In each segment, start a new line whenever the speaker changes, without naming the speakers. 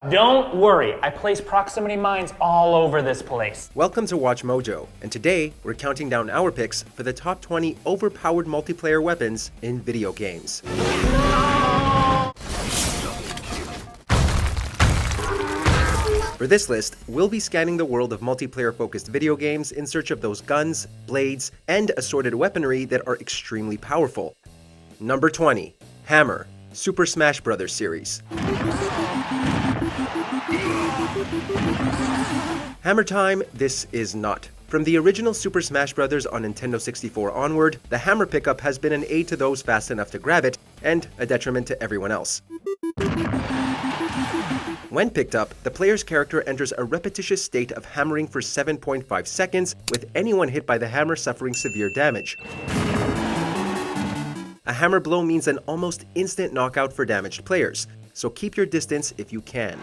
Don't worry, I place proximity mines all over this place.
Welcome to Watch Mojo, and today we're counting down our picks for the top 20 overpowered multiplayer weapons in video games. For this list, we'll be scanning the world of multiplayer-focused video games in search of those guns, blades, and assorted weaponry that are extremely powerful. Number 20. Hammer, Super Smash Bros. Series. Hammer time, this is not. From the original Super Smash Bros. On Nintendo 64 onward, the hammer pickup has been an aid to those fast enough to grab it, and a detriment to everyone else. When picked up, the player's character enters a repetitious state of hammering for 7.5 seconds, with anyone hit by the hammer suffering severe damage. A hammer blow means an almost instant knockout for damaged players, so keep your distance if you can.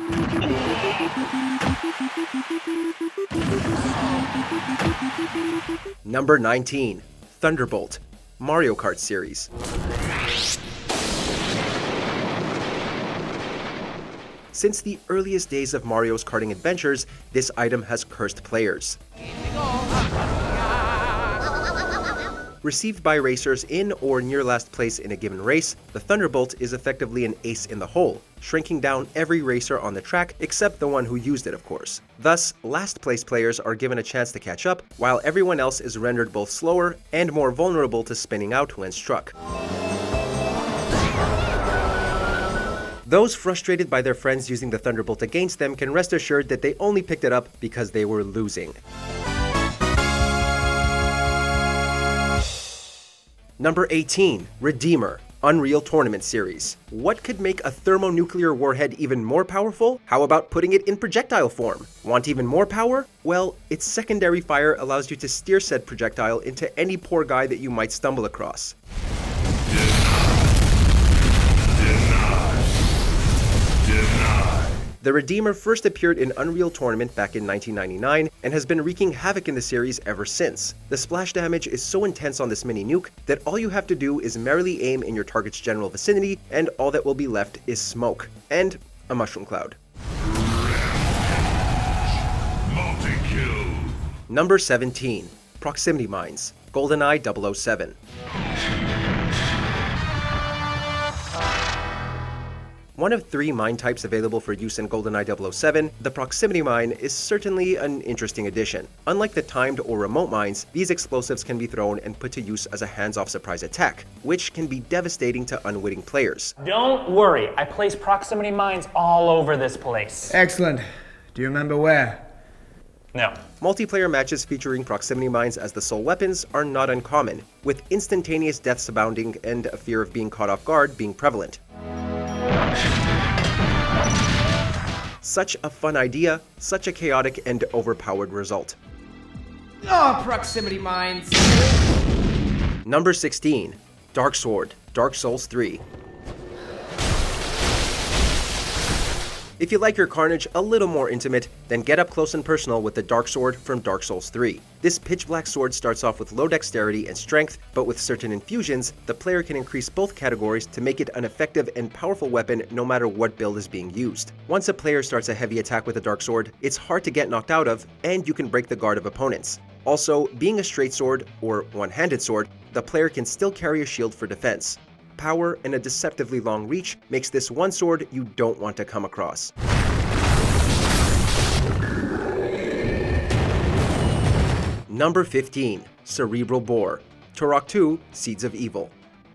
Number 19. Thunderbolt, Mario Kart Series. Since the earliest days of Mario's karting adventures, this item has cursed players. Received by racers in or near last place in a given race, the Thunderbolt is effectively an ace in the hole, shrinking down every racer on the track except the one who used it, of course. Thus, last place players are given a chance to catch up, while everyone else is rendered both slower and more vulnerable to spinning out when struck. Those frustrated by their friends using the Thunderbolt against them can rest assured that they only picked it up because they were losing. Number 18. Redeemer, Unreal Tournament Series. What could make a thermonuclear warhead even more powerful? How about putting it in projectile form? Want even more power? Well, its secondary fire allows you to steer said projectile into any poor guy that you might stumble across. The Redeemer first appeared in Unreal Tournament back in 1999 and has been wreaking havoc in the series ever since. The splash damage is so intense on this mini nuke that all you have to do is merrily aim in your target's general vicinity, and all that will be left is smoke and a mushroom cloud. Multi-kill. Number 17. Proximity Mines, GoldenEye 007. One of 3 mine types available for use in GoldenEye 007, the proximity mine is certainly an interesting addition. Unlike the timed or remote mines, these explosives can be thrown and put to use as a hands-off surprise attack, which can be devastating to unwitting players.
Don't worry, I place proximity mines all over this place.
Excellent. Do you remember where?
No.
Multiplayer matches featuring proximity mines as the sole weapons are not uncommon, with instantaneous deaths abounding and a fear of being caught off guard being prevalent. Such a fun idea, such a chaotic and overpowered result.
Oh, proximity mines!
Number 16. Dark Sword, Dark Souls 3. If you like your carnage a little more intimate, then get up close and personal with the Dark Sword from Dark Souls 3. This pitch-black sword starts off with low dexterity and strength, but with certain infusions, the player can increase both categories to make it an effective and powerful weapon no matter what build is being used. Once a player starts a heavy attack with a Dark Sword, it's hard to get knocked out of, and you can break the guard of opponents. Also, being a straight sword, or one-handed sword, the player can still carry a shield for defense. Power and a deceptively long reach makes this one sword you don't want to come across. Number 15. Cerebral Bore, Turok 2, Seeds of Evil.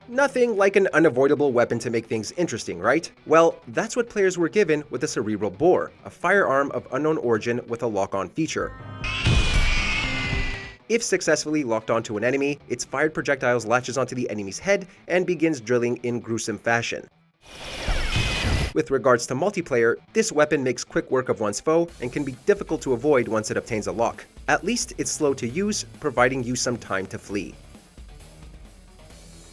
Nothing like an unavoidable weapon to make things interesting, right? Well, that's what players were given with the Cerebral Bore, a firearm of unknown origin with a lock-on feature. If successfully locked onto an enemy, its fired projectiles latches onto the enemy's head and begins drilling in gruesome fashion. With regards to multiplayer, this weapon makes quick work of one's foe and can be difficult to avoid once it obtains a lock. At least it's slow to use, providing you some time to flee.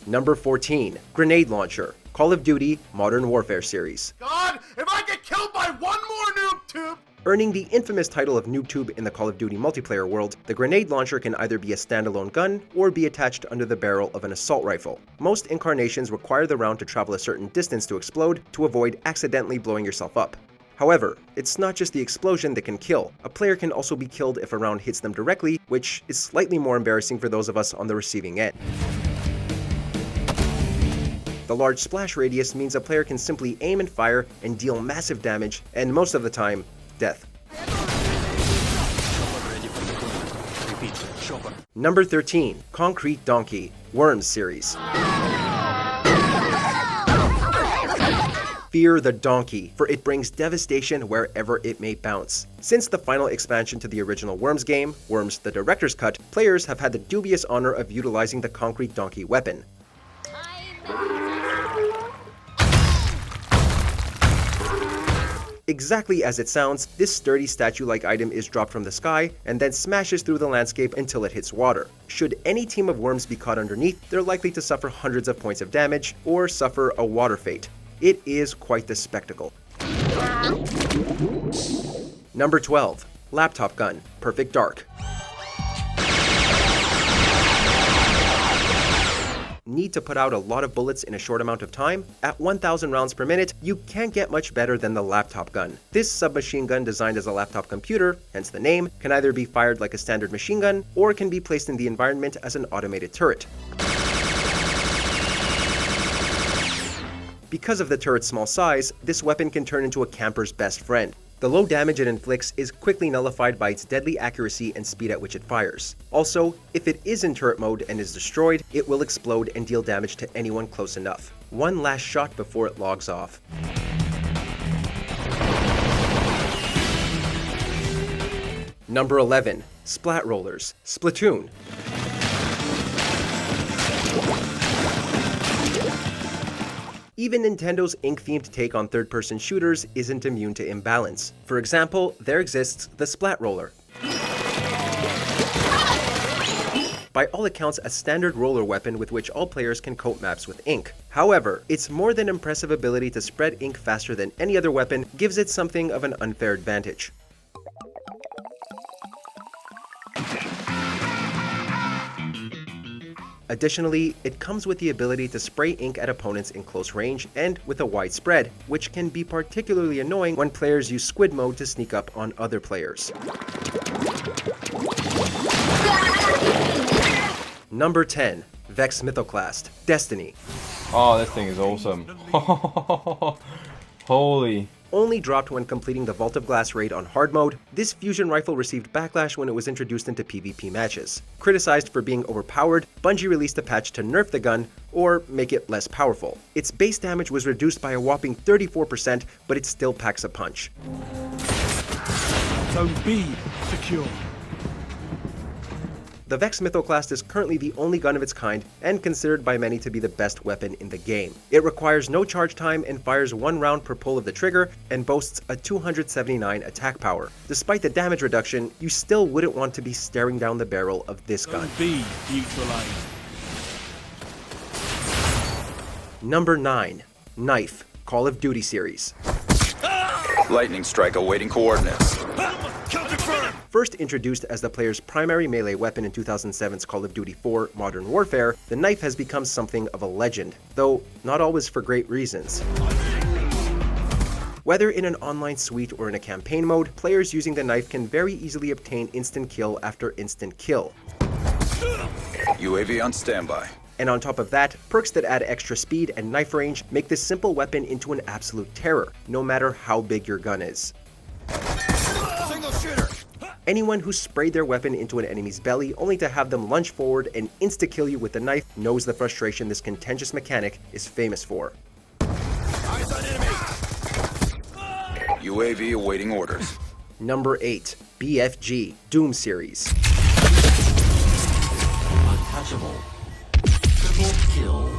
Number 14. Grenade Launcher, Call of Duty Modern Warfare Series.
God, if I get killed by one more noob tube!
Earning the infamous title of NoobTube in the Call of Duty multiplayer world, the grenade launcher can either be a standalone gun or be attached under the barrel of an assault rifle. Most incarnations require the round to travel a certain distance to explode to avoid accidentally blowing yourself up. However, it's not just the explosion that can kill. A player can also be killed if a round hits them directly, which is slightly more embarrassing for those of us on the receiving end. The large splash radius means a player can simply aim and fire and deal massive damage, and most of the time, death. Number 13. Concrete Donkey, Worms Series. Fear the donkey, for it brings devastation wherever it may bounce. Since the final expansion to the original Worms game, Worms the Director's Cut, players have had the dubious honor of utilizing the concrete donkey weapon. Exactly as it sounds, this sturdy statue-like item is dropped from the sky and then smashes through the landscape until it hits water. Should any team of worms be caught underneath, they're likely to suffer hundreds of points of damage or suffer a water fate. It is quite the spectacle. Number 12. Laptop Gun, Perfect Dark. Need to put out a lot of bullets in a short amount of time? At 1,000 rounds per minute, you can't get much better than the laptop gun. This submachine gun designed as a laptop computer, hence the name, can either be fired like a standard machine gun, or can be placed in the environment as an automated turret. Because of the turret's small size, this weapon can turn into a camper's best friend. The low damage it inflicts is quickly nullified by its deadly accuracy and speed at which it fires. Also, if it is in turret mode and is destroyed, it will explode and deal damage to anyone close enough. One last shot before it logs off. Number 11. Splat Rollers, Splatoon. Even Nintendo's ink-themed take on third-person shooters isn't immune to imbalance. For example, there exists the Splat Roller. By all accounts, a standard roller weapon with which all players can coat maps with ink. However, its more than impressive ability to spread ink faster than any other weapon gives it something of an unfair advantage. Additionally, it comes with the ability to spray ink at opponents in close range and with a wide spread, which can be particularly annoying when players use squid mode to sneak up on other players. Number 10. Vex Mythoclast, Destiny.
Oh, this thing is awesome. Holy.
Only dropped when completing the Vault of Glass raid on hard mode, this fusion rifle received backlash when it was introduced into PvP matches. Criticized for being overpowered, Bungie released a patch to nerf the gun, or make it less powerful. Its base damage was reduced by a whopping 34%, but it still packs a punch.
Zone B secure.
The Vex Mythoclast is currently the only gun of its kind and considered by many to be the best weapon in the game. It requires no charge time and fires 1 round per pull of the trigger and boasts a 279 attack power. Despite the damage reduction, you still wouldn't want to be staring down the barrel of this gun.
Zone B neutralized.
Number 9. Knife, Call of Duty Series.
Lightning strike awaiting coordinates.
First introduced as the player's primary melee weapon in 2007's Call of Duty 4 Modern Warfare, the knife has become something of a legend, though not always for great reasons. Whether in an online suite or in a campaign mode, players using the knife can very easily obtain instant kill after instant kill.
UAV on standby.
And on top of that, perks that add extra speed and knife range make this simple weapon into an absolute terror, no matter how big your gun is.
Single shooter.
Anyone who sprayed their weapon into an enemy's belly only to have them lunge forward and insta-kill you with the knife knows the frustration this contentious mechanic is famous for.
Eyes on enemy.
UAV awaiting orders.
Number 8. BFG Doom Series.
Untouchable. Triple kill.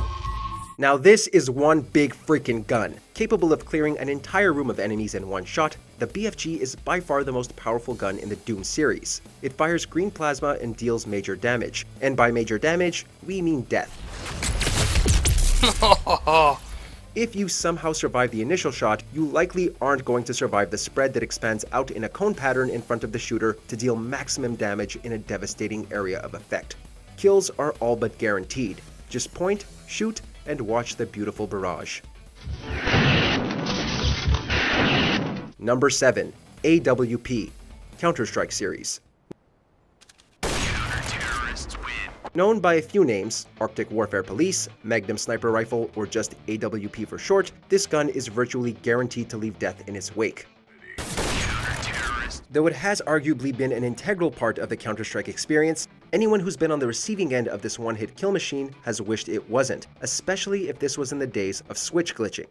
Now this is one big freaking gun. Capable of clearing an entire room of enemies in one shot, the BFG is by far the most powerful gun in the Doom series. It fires green plasma and deals major damage. And by major damage, we mean death. If you somehow survive the initial shot, you likely aren't going to survive the spread that expands out in a cone pattern in front of the shooter to deal maximum damage in a devastating area of effect. Kills are all but guaranteed. Just point, shoot, and watch the beautiful barrage. Number 7. AWP CounterStrike Series. Known by a few names, Arctic Warfare Police, Magnum Sniper Rifle, or just AWP for short, this gun is virtually guaranteed to leave death in its wake. Though it has arguably been an integral part of the Counter-Strike experience, anyone who's been on the receiving end of this one-hit kill machine has wished it wasn't, especially if this was in the days of switch glitching.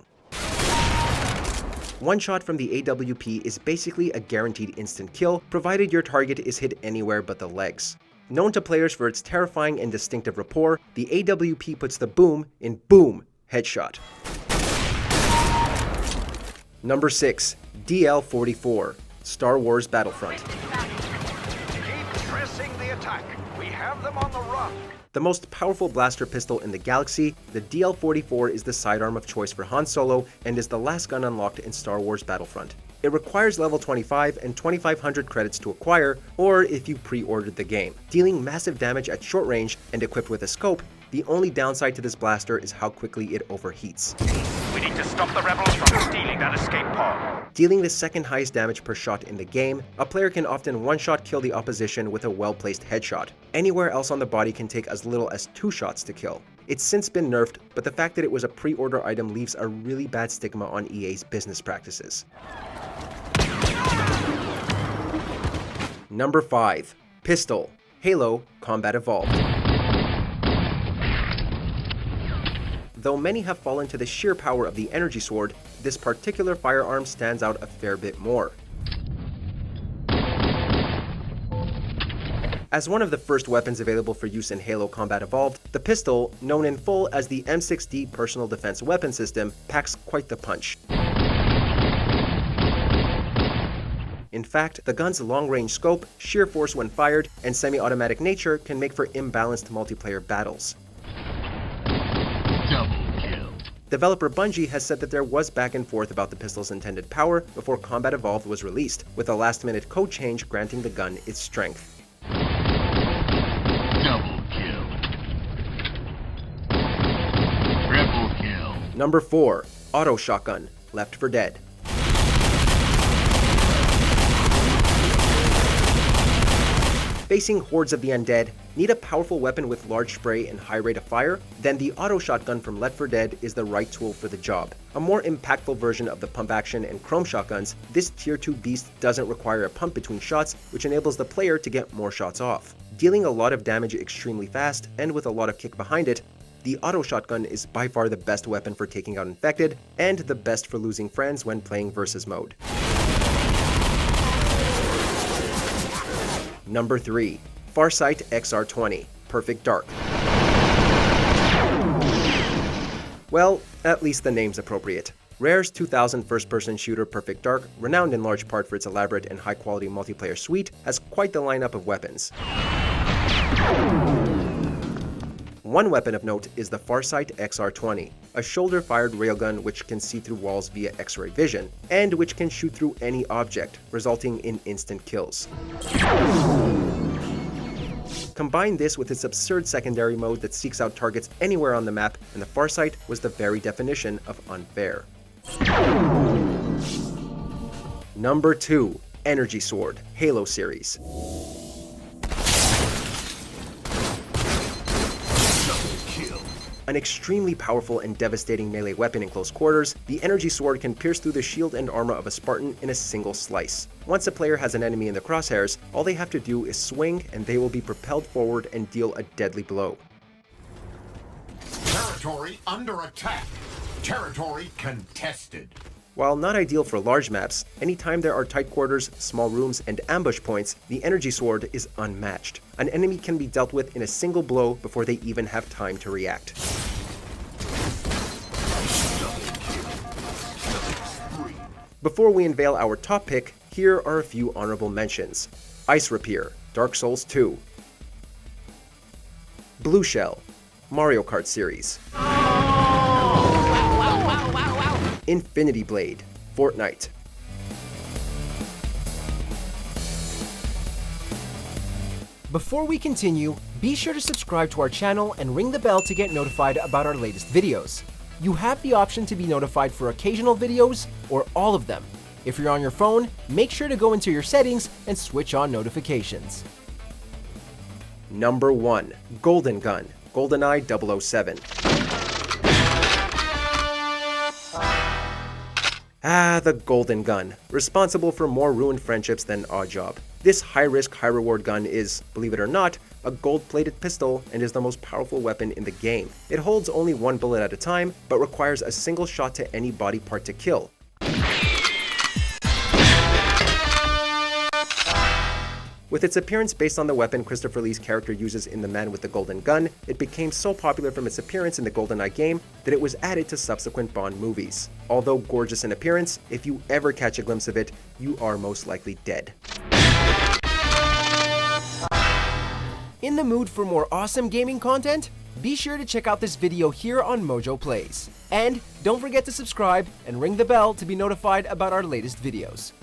One shot from the AWP is basically a guaranteed instant kill, provided your target is hit anywhere but the legs. Known to players for its terrifying and distinctive rapport, the AWP puts the boom in boom headshot. Number 6. DL-44 Star Wars Battlefront.
Keep pressing the attack. We have them on the run.
The most powerful blaster pistol in the galaxy, the DL-44 is the sidearm of choice for Han Solo and is the last gun unlocked in Star Wars Battlefront. It requires level 25 and 2,500 credits to acquire, or if you pre-ordered the game. Dealing massive damage at short range and equipped with a scope, the only downside to this blaster is how quickly it overheats.
We need to stop the rebels from stealing that escape pod.
Dealing the second highest damage per shot in the game, a player can often one-shot kill the opposition with a well-placed headshot. Anywhere else on the body can take as little as 2 shots to kill. It's since been nerfed, but the fact that it was a pre-order item leaves a really bad stigma on EA's business practices. Number 5. Pistol Halo Combat Evolved. Though many have fallen to the sheer power of the energy sword, this particular firearm stands out a fair bit more. As one of the first weapons available for use in Halo Combat Evolved, the pistol, known in full as the M6D Personal Defense Weapon System, packs quite the punch. In fact, the gun's long-range scope, sheer force when fired, and semi-automatic nature can make for imbalanced multiplayer battles.
Double kill.
Developer Bungie has said that there was back and forth about the pistol's intended power before Combat Evolved was released, with a last-minute code change granting the gun its strength.
Double kill. Triple kill.
Number 4. Auto Shotgun Left 4 Dead. Facing hordes of the undead, need a powerful weapon with large spray and high rate of fire? Then the auto shotgun from Left 4 Dead is the right tool for the job. A more impactful version of the pump action and chrome shotguns, this tier 2 beast doesn't require a pump between shots, which enables the player to get more shots off. Dealing a lot of damage extremely fast and with a lot of kick behind it, the auto shotgun is by far the best weapon for taking out infected, and the best for losing friends when playing versus mode. Number 3. Farsight XR20 Perfect Dark. Well, at least the name's appropriate. Rare's 2000 first-person shooter Perfect Dark, renowned in large part for its elaborate and high-quality multiplayer suite, has quite the lineup of weapons. One weapon of note is the Farsight XR20, a shoulder-fired railgun which can see through walls via X-ray vision, and which can shoot through any object, resulting in instant kills. Combine this with its absurd secondary mode that seeks out targets anywhere on the map, and the Farsight was the very definition of unfair. Number 2. Energy Sword Halo Series. An extremely powerful and devastating melee weapon in close quarters, the energy sword can pierce through the shield and armor of a Spartan in a single slice. Once a player has an enemy in the crosshairs, all they have to do is swing and they will be propelled forward and deal a deadly blow.
Territory under attack. Territory contested.
While not ideal for large maps, anytime there are tight quarters, small rooms, and ambush points, the energy sword is unmatched. An enemy can be dealt with in a single blow before they even have time to react. Before we unveil our top pick, here are a few honorable mentions. Ice Rapier, Dark Souls 2. Blue Shell, Mario Kart series. Infinity Blade, Fortnite. Before we continue, be sure to subscribe to our channel and ring the bell to get notified about our latest videos. You have the option to be notified for occasional videos or all of them. If you're on your phone, make sure to go into your settings and switch on notifications. Number 1. Golden Gun, GoldenEye 007. The Golden Gun, responsible for more ruined friendships than Oddjob. This high-risk, high-reward gun is, believe it or not, a gold-plated pistol and is the most powerful weapon in the game. It holds only one bullet at a time, but requires a single shot to any body part to kill. With its appearance based on the weapon Christopher Lee's character uses in The Man with the Golden Gun, it became so popular from its appearance in the GoldenEye game that it was added to subsequent Bond movies. Although gorgeous in appearance, if you ever catch a glimpse of it, you are most likely dead. In the mood for more awesome gaming content? Be sure to check out this video here on Mojo Plays. And don't forget to subscribe and ring the bell to be notified about our latest videos.